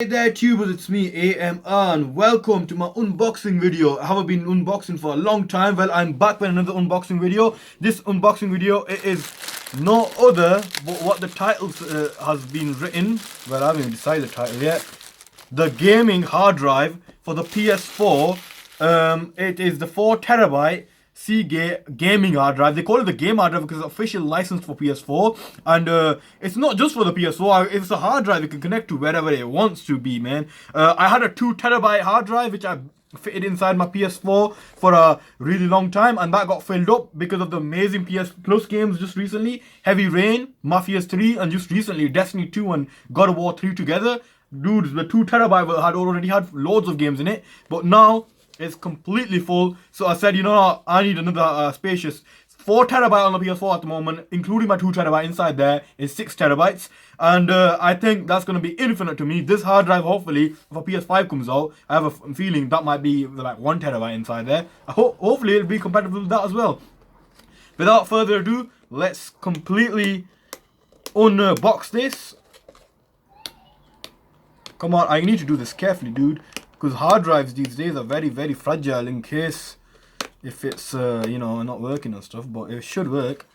Hey there tubers, it's me AMR and welcome to my unboxing video. I haven't been unboxing for a long time. Well, I'm back with another unboxing video. This unboxing video, it is no other but what the title has been written. Well, I haven't even decided the title yet. The gaming hard drive for the PS4. It is the 4TB Seagate gaming hard drive. They call it the game hard drive because it's official licensed for PS4, and it's not just for the PS4. It's a hard drive you can connect to wherever it wants to be, man. I had a 2TB hard drive which I fitted inside my PS4 for a really long time, and that got filled up because of the amazing PS Plus games just recently. Heavy Rain, Mafia 3, and just recently Destiny 2 and God of War 3 together. Dude, the 2TB had already had loads of games in it, but now it's completely full. So I said, you know what, I need another spacious 4TB on the PS4 at the moment, including my 2TB inside there is 6TB. And I think that's going to be infinite to me. This hard drive, hopefully, if a PS5 comes out, I have a feeling that might be like 1TB inside there. Hopefully it'll be compatible with that as well. Without further ado, let's completely unbox this. Come on, I need to do this carefully, dude. Because hard drives these days are very, very fragile in case if it's, you know, not working and stuff. But it should work.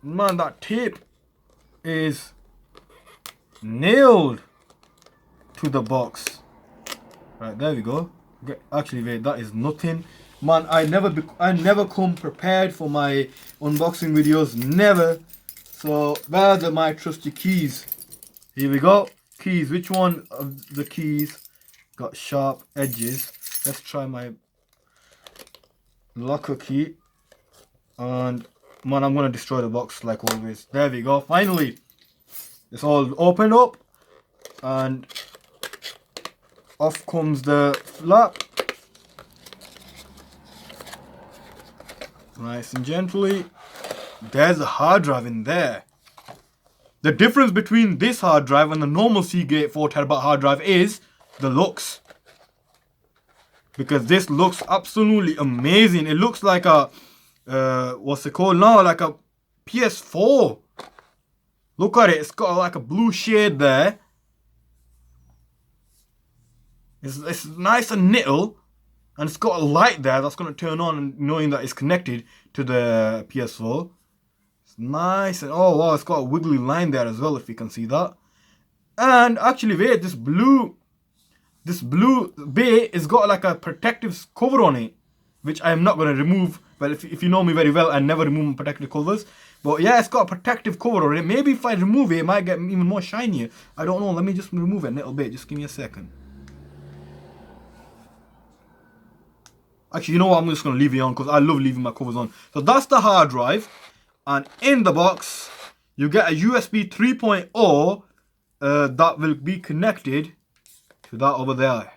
Man, that tape is nailed to the box. Right, there we go. Actually, wait, that is nothing. Man, I never come prepared for my unboxing videos. Never. So, where are my trusty keys? Here we go. Keys. Which one of the keys got sharp edges? Let's try my locker key. And man, I'm gonna destroy the box like always. There we go. Finally, it's all opened up, and off comes the flap. Nice and gently. There's a hard drive in there. The difference between this hard drive and the normal Seagate 4TB hard drive is the looks. Because this looks absolutely amazing. It looks like a, what's it called now? Like a PS4. Look at it. It's got like a blue shade there. It's nice and little. And it's got a light there that's going to turn on, and knowing that it's connected to the PS4. Nice, and oh wow, it's got a wiggly line there as well, if you can see that. And actually, wait, this blue bay has got like a protective cover on it, which I am not going to remove. Well, if you know me very well, I never remove protective covers. But yeah, it's got a protective cover on it. Maybe if I remove it, it might get even more shinier. I don't know. Let me just remove it a little bit. Just give me a second. Actually, you know what? I'm just going to leave it on because I love leaving my covers on. So that's the hard drive. And in the box, you get a USB 3.0 that will be connected to that over there.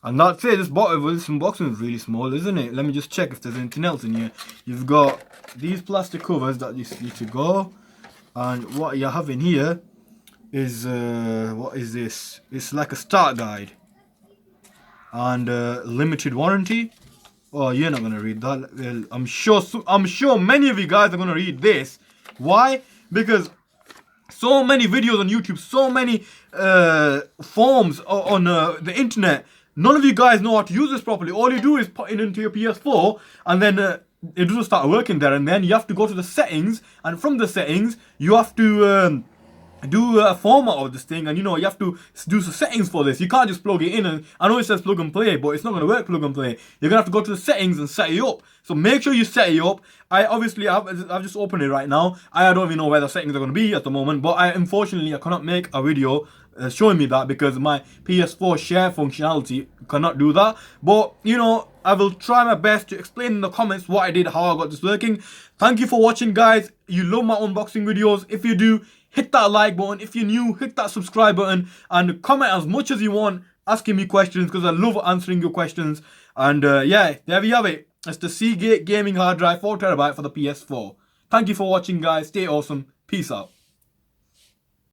And that's it. This unboxing is really small, isn't it? Let me just check if there's anything else in here. You've got these plastic covers that just need to go. And what you have in here is, what is this? It's like a start guide. And limited warranty. Oh, you're not going to read that. Well, I'm sure many of you guys are going to read this. Why? Because so many videos on YouTube, so many forms on the internet. None of you guys know how to use this properly. All you do is put it into your PS4, and then it doesn't start working there. And then you have to go to the settings, and from the settings, you have to do a format of this thing, and you know, you have to do some settings for this. You can't just plug it in, and I know it says plug and play, but it's not going to work plug and play. You're going to have to go to the settings and set it up. So make sure you set it up. I've just opened it right now. I don't even know where the settings are going to be at the moment, but unfortunately I cannot make a video showing me that because my PS4 share functionality cannot do that. But you know, I will try my best to explain in the comments what I did, how I got this working. Thank you for watching, guys. You love my unboxing videos. If you do, hit that like button. If you're new, hit that subscribe button and comment as much as you want, asking me questions, because I love answering your questions. And yeah, there we have it. It's the Seagate gaming hard drive 4TB for the PS4. Thank you for watching, guys. Stay awesome. Peace out.